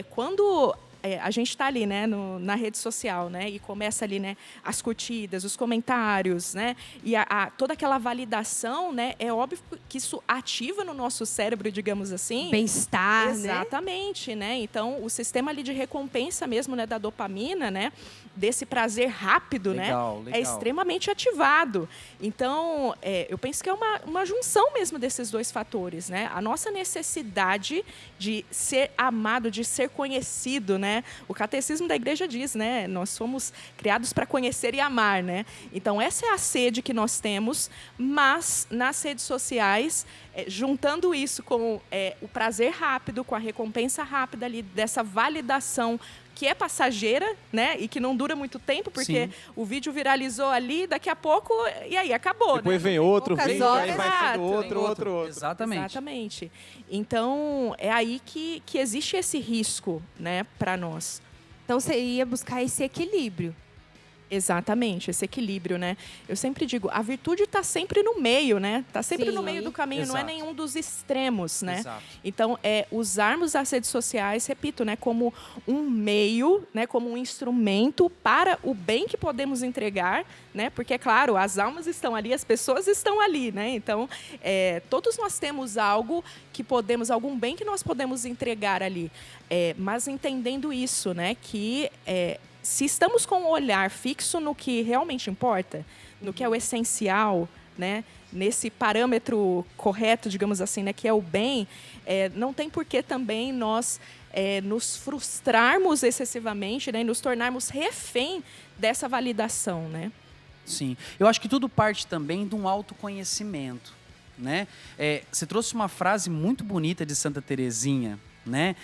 quando... a gente está ali, né, na rede social, né, e começa ali, né, as curtidas, os comentários, né, e toda aquela validação, né, é óbvio que isso ativa no nosso cérebro, digamos assim. Bem-estar, Exatamente, né? Então, o sistema ali de recompensa mesmo, né, da dopamina, né, desse prazer rápido, legal, né, é extremamente ativado. Então, eu penso que é uma junção mesmo desses dois fatores, né? A nossa necessidade de ser amado, de ser conhecido, né? O catecismo da igreja diz, né? Nós fomos criados para conhecer e amar, né? Então, essa é a sede que nós temos, mas nas redes sociais, juntando isso com o prazer rápido, com a recompensa rápida ali, dessa validação que é passageira, né? E que não dura muito tempo, porque o vídeo viralizou ali, daqui a pouco, e aí acabou. Depois né? vem outro Poucas vídeo, aí vai Exato. sendo outro. Exatamente. Então, é aí que existe esse risco, né, para nós. Então, seria buscar esse equilíbrio. Exatamente, esse equilíbrio, né? Eu sempre digo, a virtude está sempre no meio, né? Está sempre Sim. no meio do caminho, não é Exato. nenhum dos extremos, né? Exato. Então, usarmos as redes sociais, repito, né, como um meio, né, como um instrumento para o bem que podemos entregar, né? Porque, é claro, as almas estão ali, as pessoas estão ali, né? Então, todos nós temos algo que podemos, algum bem que nós podemos entregar ali, mas entendendo isso, né, que se estamos com o olhar fixo no que realmente importa, no que é o essencial, né, nesse parâmetro correto, digamos assim, né, que é o bem, não tem por que também nós nos frustrarmos excessivamente, né, e nos tornarmos refém dessa validação, né? Sim. Eu acho que tudo parte também de um autoconhecimento, né? Você trouxe uma frase muito bonita de Santa Teresinha, né?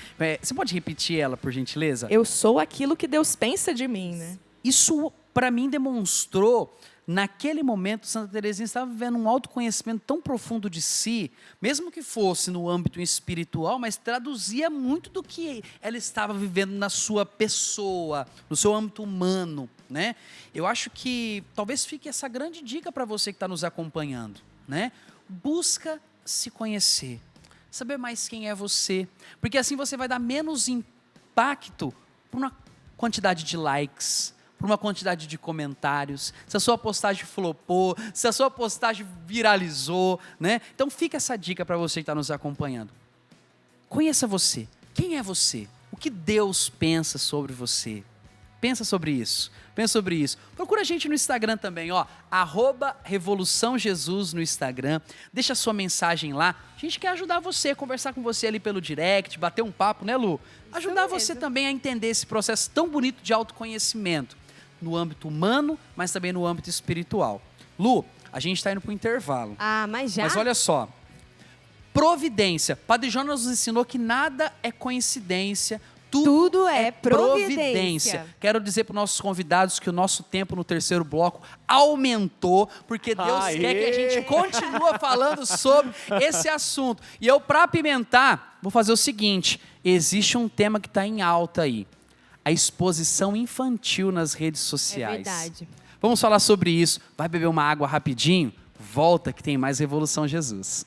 Você pode repetir ela, por gentileza? Eu sou aquilo que Deus pensa de mim, né? Isso, para mim, demonstrou, naquele momento, Santa Teresinha estava vivendo um autoconhecimento tão profundo de si, mesmo que fosse no âmbito espiritual, mas traduzia muito do que ela estava vivendo na sua pessoa, no seu âmbito humano, né? Eu acho que talvez fique essa grande dica para você que está nos acompanhando, né? Busca se conhecer. Saber mais quem é você, porque assim você vai dar menos impacto por uma quantidade de likes, por uma quantidade de comentários, se a sua postagem flopou, se a sua postagem viralizou, né? Então fica essa dica para você que está nos acompanhando. Conheça você. Quem é você? O que Deus pensa sobre você? Pensa sobre isso. Pensa sobre isso. Procura a gente no Instagram também, ó. @Revolução Jesus no Instagram. Deixa a sua mensagem lá. A gente quer ajudar você, conversar com você ali pelo direct, bater um papo, né, Lu? Ajudar você também a entender esse processo tão bonito de autoconhecimento. No âmbito humano, mas também no âmbito espiritual. Lu, a gente está indo para o intervalo. Ah, mas já? Mas olha só. Providência. Padre Jonas nos ensinou que nada é coincidência. Tudo é providência. Quero dizer para os nossos convidados que o nosso tempo no terceiro bloco aumentou, porque Deus quer que a gente continue falando sobre esse assunto. E eu, para apimentar, vou fazer o seguinte. Existe um tema que está em alta aí. A exposição infantil nas redes sociais. É verdade. Vamos falar sobre isso. Vai beber uma água rapidinho? Volta que tem mais Revolução Jesus.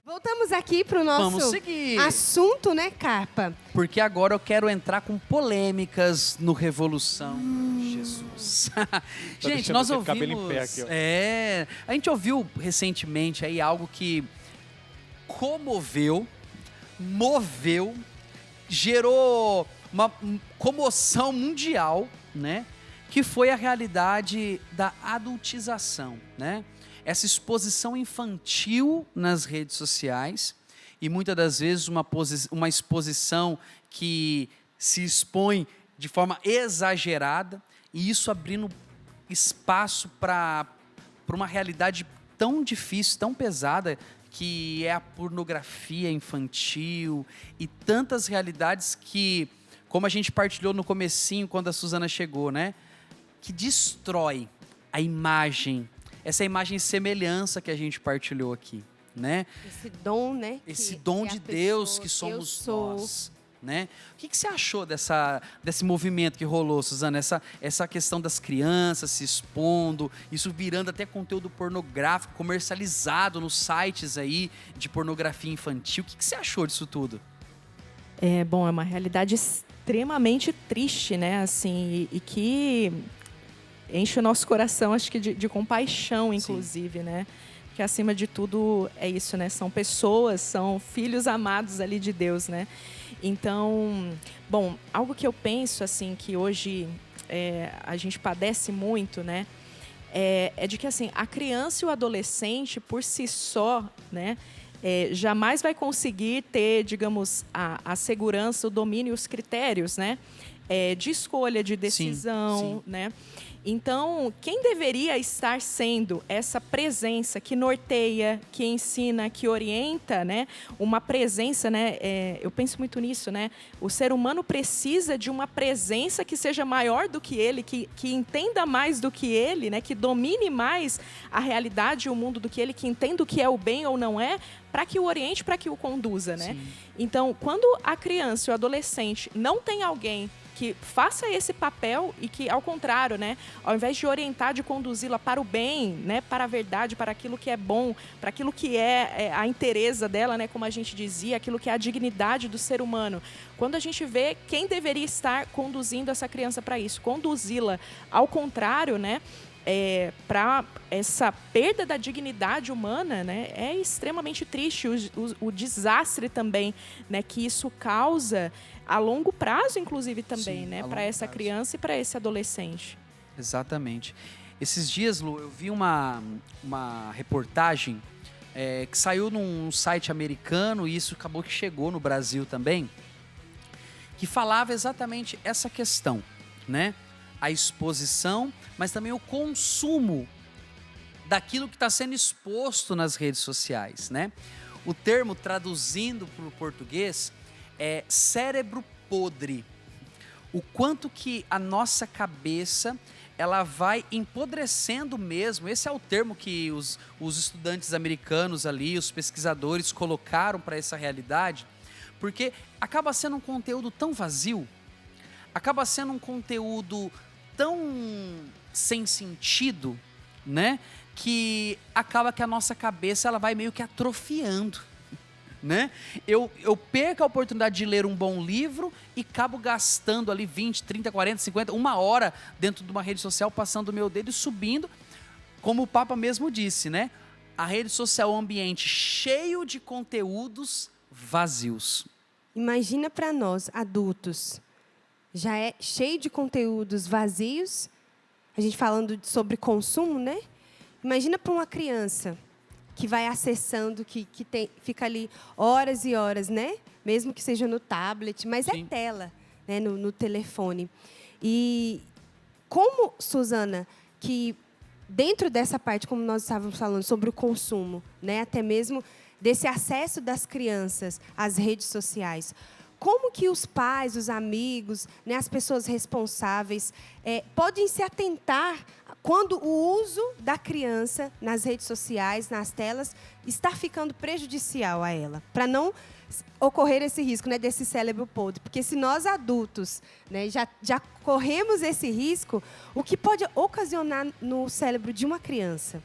Voltamos aqui para o Vamos nosso seguir. assunto, né, Carpa? Porque agora eu quero entrar com polêmicas no Revolução Jesus. Gente, nós ouvimos... cabelo em pé aqui, ó. A gente ouviu recentemente aí algo que comoveu, moveu, gerou uma comoção mundial, né? Que foi a realidade da adultização, né? Essa exposição infantil nas redes sociais e muitas das vezes uma exposição que se expõe de forma exagerada e isso abrindo espaço para uma realidade tão difícil, tão pesada, que é a pornografia infantil e tantas realidades que, como a gente partilhou no comecinho quando a Suzana chegou, né? Que destrói a imagem, essa imagem e semelhança que a gente partilhou aqui, né? Esse dom, né? Esse dom de Deus que somos nós, né? O que você achou desse movimento que rolou, Suzana? Essa questão das crianças se expondo, isso virando até conteúdo pornográfico, comercializado nos sites aí de pornografia infantil. O que você achou disso tudo? É uma realidade extremamente triste, né? Assim, e que enche o nosso coração, acho que de compaixão, inclusive, né? Que acima de tudo é isso, né? São pessoas, são filhos amados ali de Deus, né? Então, algo que eu penso, assim, que hoje a gente padece muito, né? É de que, assim, a criança e o adolescente, por si só, né? Jamais vai conseguir ter, digamos, a segurança, o domínio e os critérios, né? De escolha, de decisão, né? Então, quem deveria estar sendo essa presença que norteia, que ensina, que orienta, né? Uma presença, né? Eu penso muito nisso, né? O ser humano precisa de uma presença que seja maior do que ele, que entenda mais do que ele, né? Que domine mais a realidade e o mundo do que ele, que entenda o que é o bem ou não é, para que o oriente, para que o conduza, né? Sim. Então, quando a criança e o adolescente não tem alguém que faça esse papel e que, ao contrário, né, ao invés de orientar, de conduzi-la para o bem, né, para a verdade, para aquilo que é bom, para aquilo que é a inteireza dela, né, como a gente dizia, aquilo que é a dignidade do ser humano. Quando a gente vê quem deveria estar conduzindo essa criança para isso, conduzi-la ao contrário, né, para essa perda da dignidade humana, né, é extremamente triste o desastre também, né, que isso causa a longo prazo, inclusive, também, né, para essa criança e para esse adolescente. Exatamente. Esses dias, Lu, eu vi uma reportagem que saiu num site americano e isso acabou que chegou no Brasil também, que falava exatamente essa questão, né? A exposição, mas também o consumo daquilo que está sendo exposto nas redes sociais, né? O termo, traduzindo para o português, é cérebro podre. O quanto que a nossa cabeça ela vai empodrecendo mesmo. Esse é o termo que os estudantes americanos ali, os pesquisadores colocaram para essa realidade, porque acaba sendo um conteúdo tão vazio, acaba sendo um conteúdo tão sem sentido, né? Que acaba que a nossa cabeça ela vai meio que atrofiando, né? Eu perco a oportunidade de ler um bom livro e acabo gastando ali 20, 30, 40, 50, uma hora dentro de uma rede social, passando o meu dedo e subindo, como o Papa mesmo disse, né? A rede social é um ambiente cheio de conteúdos vazios. imagina para nós, adultos, já é cheio de conteúdos vazios, a gente falando sobre consumo, né? Imagina para uma criança que vai acessando, fica ali horas e horas, né? Mesmo que seja no tablet, mas Sim. é tela, né? No telefone. E como, Suzana, que dentro dessa parte, como nós estávamos falando, sobre o consumo, né? Até mesmo desse acesso das crianças às redes sociais, como que os pais, os amigos, né, as pessoas responsáveis podem se atentar quando o uso da criança nas redes sociais, nas telas, está ficando prejudicial a ela, para não ocorrer esse risco, né, desse cérebro podre. Porque se nós adultos, né, já corremos esse risco, o que pode ocasionar no cérebro de uma criança?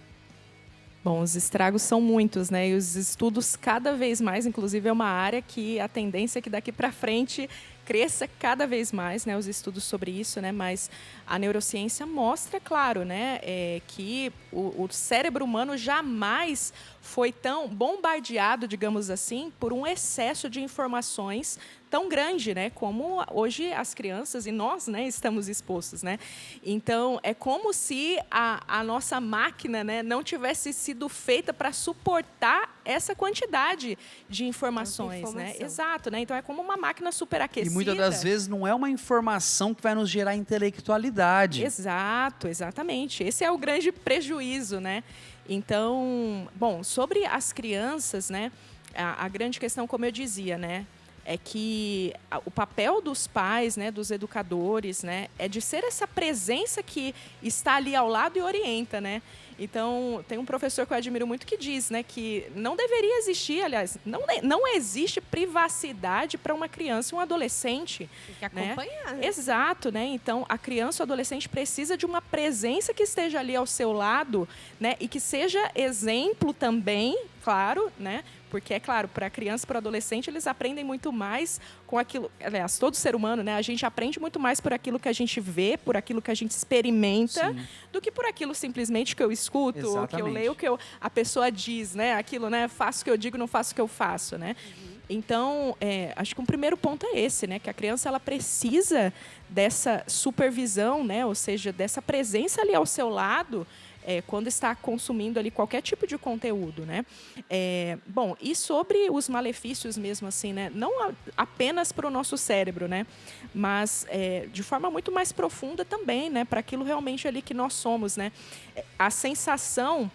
Bom, os estragos são muitos, né? E os estudos cada vez mais, inclusive é uma área que a tendência é que daqui para frente cresça cada vez mais, né? Os estudos sobre isso, né? Mas a neurociência mostra, claro, né? Que o cérebro humano jamais foi tão bombardeado, digamos assim, por um excesso de informações tão grande, né, como hoje as crianças e nós, né, estamos expostos, né? Então é como se a nossa máquina, né, não tivesse sido feita para suportar essa quantidade de informações, né? Exato, né? Então é como uma máquina superaquecida. E muitas das vezes não é uma informação que vai nos gerar intelectualidade. Exato, exatamente. Esse é o grande prejuízo, né? Então, bom, sobre as crianças, né, a grande questão, como eu dizia, né, é que o papel dos pais, né, dos educadores, né, é de ser essa presença que está ali ao lado e orienta, né? Então, tem um professor que eu admiro muito que diz, né, que não deveria existir, aliás, não existe privacidade para uma criança e um adolescente. Tem que acompanhar, né? Exato, né? Então, a criança ou adolescente precisa de uma presença que esteja ali ao seu lado, né, e que seja exemplo também, claro, né? Porque, é claro, para a criança e para o adolescente, eles aprendem muito mais com aquilo... Aliás, todo ser humano, né? A gente aprende muito mais por aquilo que a gente vê, por aquilo que a gente experimenta, Sim. do que por aquilo simplesmente que eu escuto, Exatamente. que eu leio, que a pessoa diz, né? Aquilo, né? Faço o que eu digo, não faço o que eu faço, né? Então, acho que um primeiro ponto é esse, né? Que a criança ela precisa dessa supervisão, né? Ou seja, dessa presença ali ao seu lado, quando está consumindo ali qualquer tipo de conteúdo, né? Bom, e sobre os malefícios mesmo assim, né? Não apenas para o nosso cérebro, né? Mas de forma muito mais profunda também, né? Para aquilo realmente ali que nós somos, né? A sensação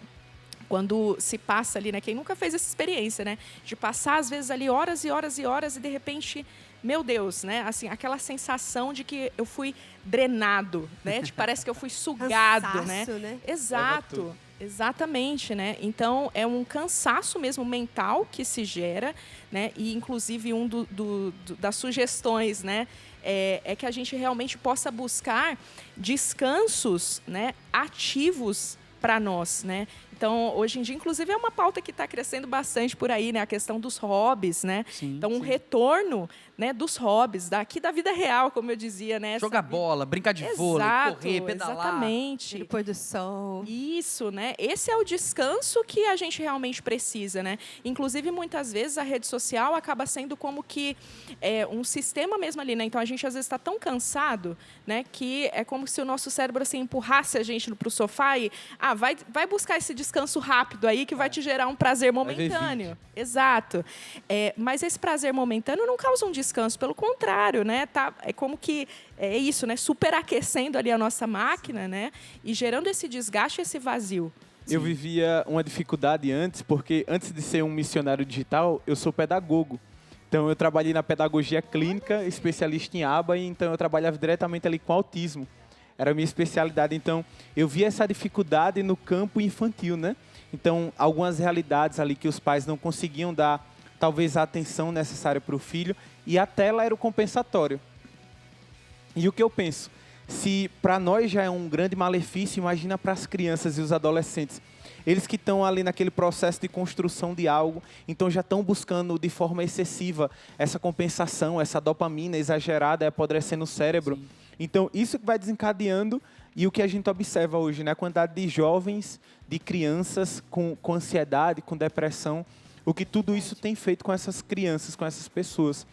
quando se passa ali, né? Quem nunca fez essa experiência, né? De passar às vezes ali horas e horas e horas e de repente, meu Deus, né? Assim, aquela sensação de que eu fui drenado, né? Parece que eu fui sugado, Cansaço, né? né? Exato, exatamente, né? Então é um cansaço mesmo mental que se gera, né? E inclusive das sugestões, né? É que a gente realmente possa buscar descansos, né? Ativos para nós, né? Então, hoje em dia, inclusive, é uma pauta que está crescendo bastante por aí, né? A questão dos hobbies, né? Sim, então, um sim. retorno, né, dos hobbies, daqui da vida real, como eu dizia, né? Jogar bola, brincar de vôlei, correr, pedalar. Exatamente. No pôr do sol. Isso, né? Esse é o descanso que a gente realmente precisa, né? Inclusive, muitas vezes, a rede social acaba sendo como que um sistema mesmo ali, né? Então, a gente, às vezes, está tão cansado, né? Que é como se o nosso cérebro, assim, empurrasse a gente para o sofá e... vai buscar esse descanso rápido aí que vai te gerar um prazer momentâneo. Exato. Mas esse prazer momentâneo não causa um descanso, pelo contrário, né? É como que é isso, né? Superaquecendo ali a nossa máquina, né? E gerando esse desgaste, esse vazio. Eu vivia uma dificuldade antes, porque antes de ser um missionário digital, eu sou pedagogo. Então, eu trabalhei na pedagogia clínica, especialista em aba, e então eu trabalhava diretamente ali com autismo. Era a minha especialidade. Então, eu via essa dificuldade no campo infantil, né? Então, algumas realidades ali que os pais não conseguiam dar, talvez, a atenção necessária para o filho, e a tela era o compensatório. E o que eu penso? Se para nós já é um grande malefício, imagina para as crianças e os adolescentes. Eles que estão ali naquele processo de construção de algo, então já estão buscando de forma excessiva essa compensação, essa dopamina exagerada, apodrecendo o cérebro. Sim. Então, isso que vai desencadeando, e o que a gente observa hoje, né? A quantidade de jovens, de crianças com ansiedade, com depressão, o que tudo isso tem feito com essas crianças, com essas pessoas.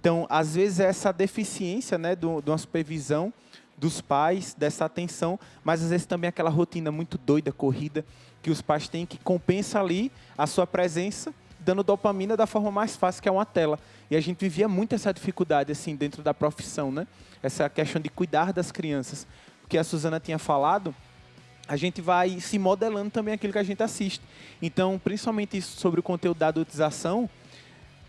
Então, às vezes, é essa deficiência, né, de uma supervisão dos pais, dessa atenção, mas às vezes também aquela rotina muito doida, corrida, que os pais têm que compensa ali a sua presença, dando dopamina da forma mais fácil, que é uma tela. E a gente vivia muito essa dificuldade, assim, dentro da profissão, né? Essa questão de cuidar das crianças. Porque a Suzana tinha falado, a gente vai se modelando também aquilo que a gente assiste. Então, principalmente isso sobre o conteúdo da adultização,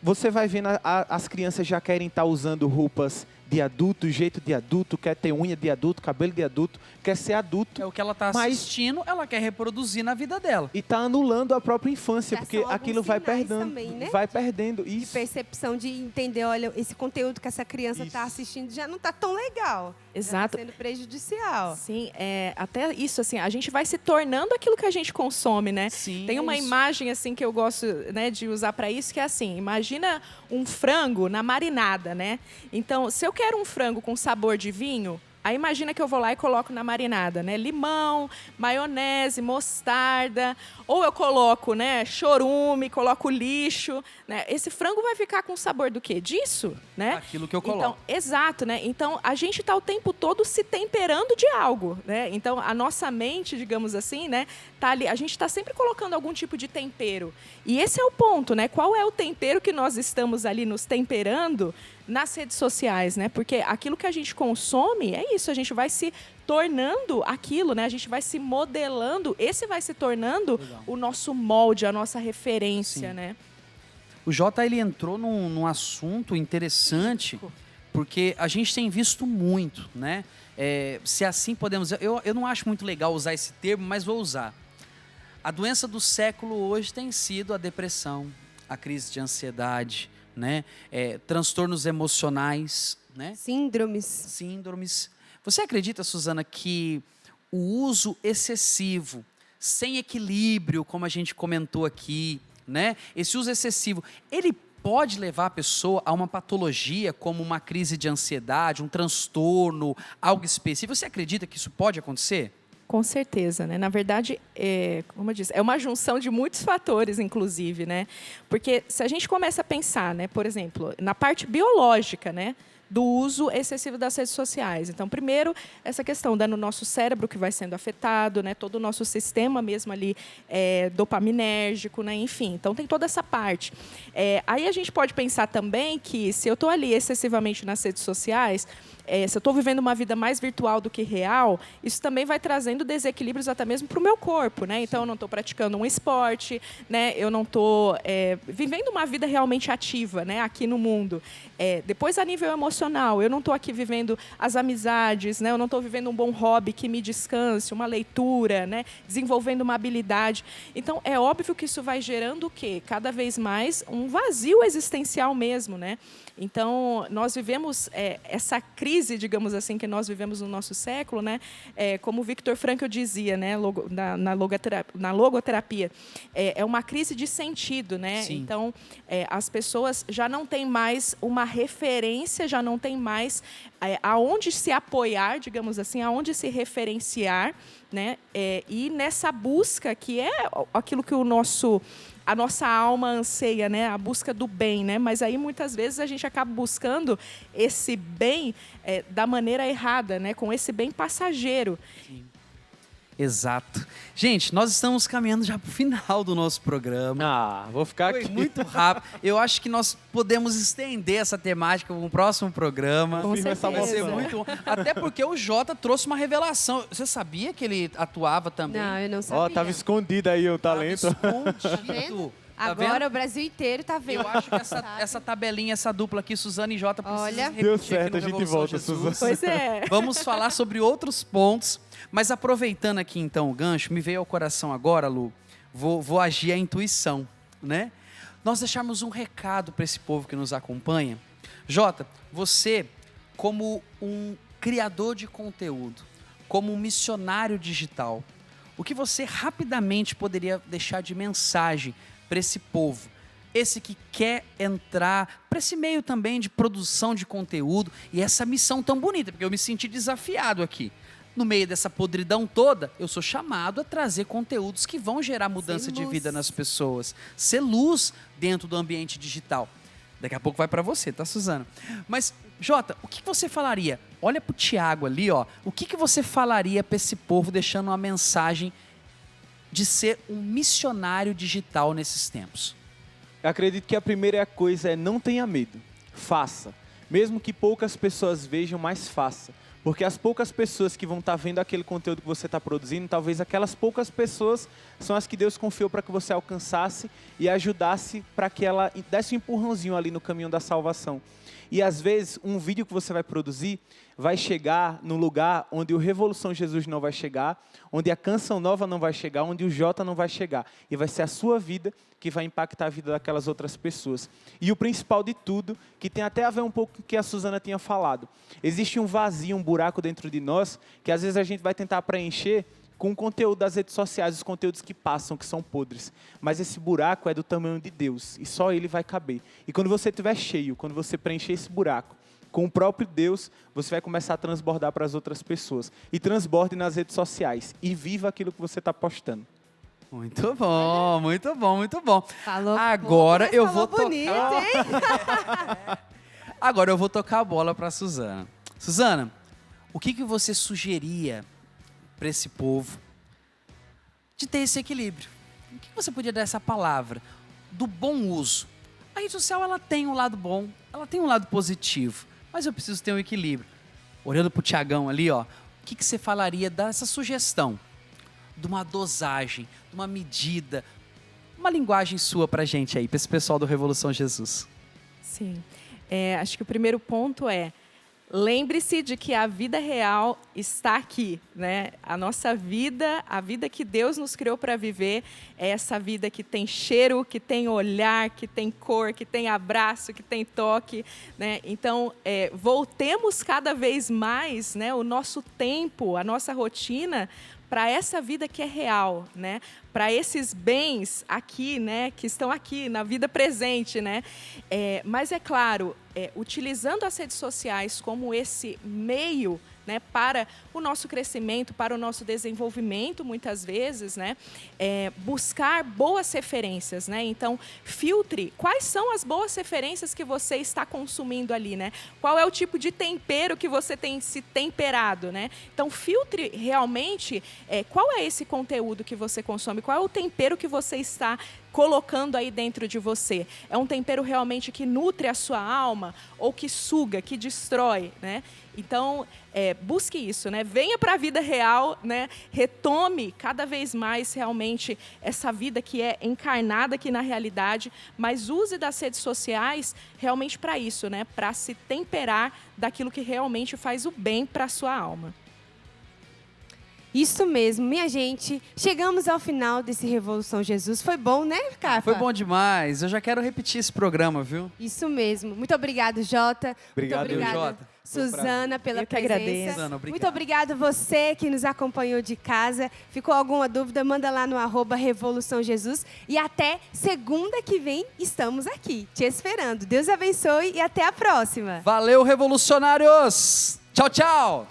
você vai vendo as crianças já querem estar usando roupas de adulto, jeito de adulto, quer ter unha de adulto, cabelo de adulto, quer ser adulto. É o que ela está Mas- assistindo, ela quer reproduzir na vida dela. E está anulando a própria infância, Já porque são alguns aquilo vai sinais perdendo. também, né? Vai perdendo. De Isso. percepção, de entender, olha, esse conteúdo que essa criança está Isso. assistindo já não está tão legal. Exato. Já tá sendo prejudicial. Sim, até isso, assim, a gente vai se tornando aquilo que a gente consome, né? Sim. Tem uma imagem, assim, que eu gosto, né, de usar para isso, que é assim, imagina um frango na marinada, né? Então, se eu quero um frango com sabor de vinho, aí imagina que eu vou lá e coloco na marinada, né? Limão, maionese, mostarda, ou eu coloco, né, chorume, coloco lixo, né? Esse frango vai ficar com sabor do quê? Disso, né? Aquilo que eu coloco. Então, exato, né? Então, a gente está o tempo todo se temperando de algo, né? Então, a nossa mente, digamos assim, né, tá ali, a gente está sempre colocando algum tipo de tempero. E esse é o ponto, né? Qual é o tempero que nós estamos ali nos temperando nas redes sociais, né? Porque aquilo que a gente consome é isso, a gente vai se tornando aquilo, né? A gente vai se modelando, esse vai se tornando o nosso molde, a nossa referência, Sim. né? O Jota, ele entrou num assunto interessante, porque a gente tem visto muito, né? Se assim podemos dizer, eu não acho muito legal usar esse termo, mas vou usar. A doença do século hoje tem sido a depressão, a crise de ansiedade, né? Transtornos emocionais, né? Síndromes. Você acredita, Suzana, que o uso excessivo, sem equilíbrio, como a gente comentou aqui, né? Esse uso excessivo, ele pode levar a pessoa a uma patologia, como uma crise de ansiedade, um transtorno, algo específico? Você acredita que isso pode acontecer? Com certeza, né? Na verdade, como eu disse, é uma junção de muitos fatores, inclusive, né? Porque se a gente começa a pensar, né, por exemplo, na parte biológica, né, do uso excessivo das redes sociais. Então, primeiro, essa questão no nosso cérebro que vai sendo afetado, né, todo o nosso sistema mesmo ali dopaminérgico, né, enfim. Então, tem toda essa parte. Aí a gente pode pensar também que se eu estou ali excessivamente nas redes sociais, se eu estou vivendo uma vida mais virtual do que real, isso também vai trazendo desequilíbrios até mesmo para o meu corpo, né? Então, eu não estou praticando um esporte, né? Eu não estou vivendo uma vida realmente ativa, né? Aqui no mundo. Depois, a nível emocional, eu não estou aqui vivendo as amizades, né? Eu não estou vivendo um bom hobby que me descanse, uma leitura, né? Desenvolvendo uma habilidade. Então, é óbvio que isso vai gerando o quê? Cada vez mais um vazio existencial mesmo, né? Então, nós vivemos essa crise, digamos assim, que nós vivemos no nosso século, né? Como o Viktor Frankl dizia, né? Na logoterapia, é uma crise de sentido, né? Sim. Então, as pessoas já não têm mais uma referência, já não têm mais aonde se apoiar, digamos assim, aonde se referenciar, né? E nessa busca que é aquilo que a nossa alma anseia, né? A busca do bem, né? Mas aí muitas vezes a gente acaba buscando esse bem da maneira errada, né? Com esse bem passageiro. Exato. Gente, nós estamos caminhando já para o final do nosso programa. Vou ficar Foi aqui. muito rápido. Eu acho que nós podemos estender essa temática para um próximo programa. Com Firme essa Vai ser moção. muito bom. Até porque o Jota trouxe uma revelação. Você sabia que ele atuava também? Não, eu não sabia. Tava escondido aí o Tava talento. escondido. Tá Agora vendo? o Brasil inteiro tá vendo. Eu acho que Sabe? essa tabelinha, essa dupla aqui, Suzana e Jota, precisa Olha. repetir Deu aqui certo, no a gente Revolução volta, Jesus. Suzana. Pois é. Vamos falar sobre outros pontos, mas aproveitando aqui então o gancho, me veio ao coração agora, Lu, vou agir a intuição, né? Nós deixarmos um recado para esse povo que nos acompanha. Jota, você, como um criador de conteúdo, como um missionário digital, o que você rapidamente poderia deixar de mensagem para esse povo? Esse que quer entrar para esse meio também de produção de conteúdo e essa missão tão bonita, porque eu me senti desafiado aqui. No meio dessa podridão toda, eu sou chamado a trazer conteúdos que vão gerar mudança de vida nas pessoas, ser luz dentro do ambiente digital. Daqui a pouco vai para você, tá, Suzana? Mas, Jota, o que você falaria? Olha pro Tiago ali, ó. O que você falaria para esse povo deixando uma mensagem de ser um missionário digital nesses tempos? Eu acredito que a primeira coisa é não tenha medo. Faça. Mesmo que poucas pessoas vejam, mas faça. Porque as poucas pessoas que vão estar vendo aquele conteúdo que você está produzindo, talvez aquelas poucas pessoas são as que Deus confiou para que você alcançasse e ajudasse para que ela desse um empurrãozinho ali no caminho da salvação. E às vezes, um vídeo que você vai produzir vai chegar no lugar onde o Revolução Jesus não vai chegar, onde a Canção Nova não vai chegar, onde o Jota não vai chegar. E vai ser a sua vida que vai impactar a vida daquelas outras pessoas. E o principal de tudo, que tem até a ver um pouco com o que a Suzana tinha falado. Existe um vazio, um buraco dentro de nós, que às vezes a gente vai tentar preencher com o conteúdo das redes sociais, os conteúdos que passam, que são podres. Mas esse buraco é do tamanho de Deus, e só Ele vai caber. E quando você estiver cheio, quando você preencher esse buraco com o próprio Deus, você vai começar a transbordar para as outras pessoas. E transborde nas redes sociais. E viva aquilo que você está postando. Muito bom, muito bom, muito bom. Falou Agora pouco, mas eu falou vou bonito, tocar. hein? Agora eu vou tocar a bola para Suzana. Suzana, o que você sugeria para esse povo de ter esse equilíbrio? O que você podia dar essa palavra do bom uso? A rede social, ela tem um lado bom, ela tem um lado positivo, mas eu preciso ter um equilíbrio. Olhando pro Tiagão ali, ó, o que você falaria dessa sugestão? De uma dosagem, de uma medida, uma linguagem sua pra gente aí, pra esse pessoal do Revolução Jesus. Sim. Acho que o primeiro ponto é: lembre-se de que a vida real está aqui, né? A nossa vida, a vida que Deus nos criou para viver, é essa vida que tem cheiro, que tem olhar, que tem cor, que tem abraço, que tem toque, né? Então, voltemos cada vez mais, né, o nosso tempo, a nossa rotina para essa vida que é real, né? Para esses bens aqui, né, que estão aqui na vida presente, né? Mas é claro, utilizando as redes sociais como esse meio, né, para o nosso crescimento, para o nosso desenvolvimento, muitas vezes, né, buscar boas referências, né? Então, filtre quais são as boas referências que você está consumindo ali, né? Qual é o tipo de tempero que você tem se temperado, né? Então, filtre realmente qual é esse conteúdo que você consome, qual é o tempero que você está colocando aí dentro de você. É um tempero realmente que nutre a sua alma ou que suga, que destrói, né? Então, busque isso, né? Venha para a vida real, né? Retome cada vez mais realmente essa vida que é encarnada aqui na realidade, mas use das redes sociais realmente para isso, né? Para se temperar daquilo que realmente faz o bem para a sua alma. Isso mesmo, minha gente. Chegamos ao final desse Revolução Jesus. Foi bom, né, Carpa? Foi bom demais. Eu já quero repetir esse programa, viu? Isso mesmo. Muito obrigado, Jota. Obrigado, Muito obrigada, Jota. Suzana, pela Eu que presença. agradeço. Suzana, obrigado. Muito obrigado você que nos acompanhou de casa. Ficou alguma dúvida? Manda lá no @Revolução Jesus. E até segunda que vem estamos aqui, te esperando. Deus abençoe e até a próxima. Valeu, revolucionários! Tchau, tchau!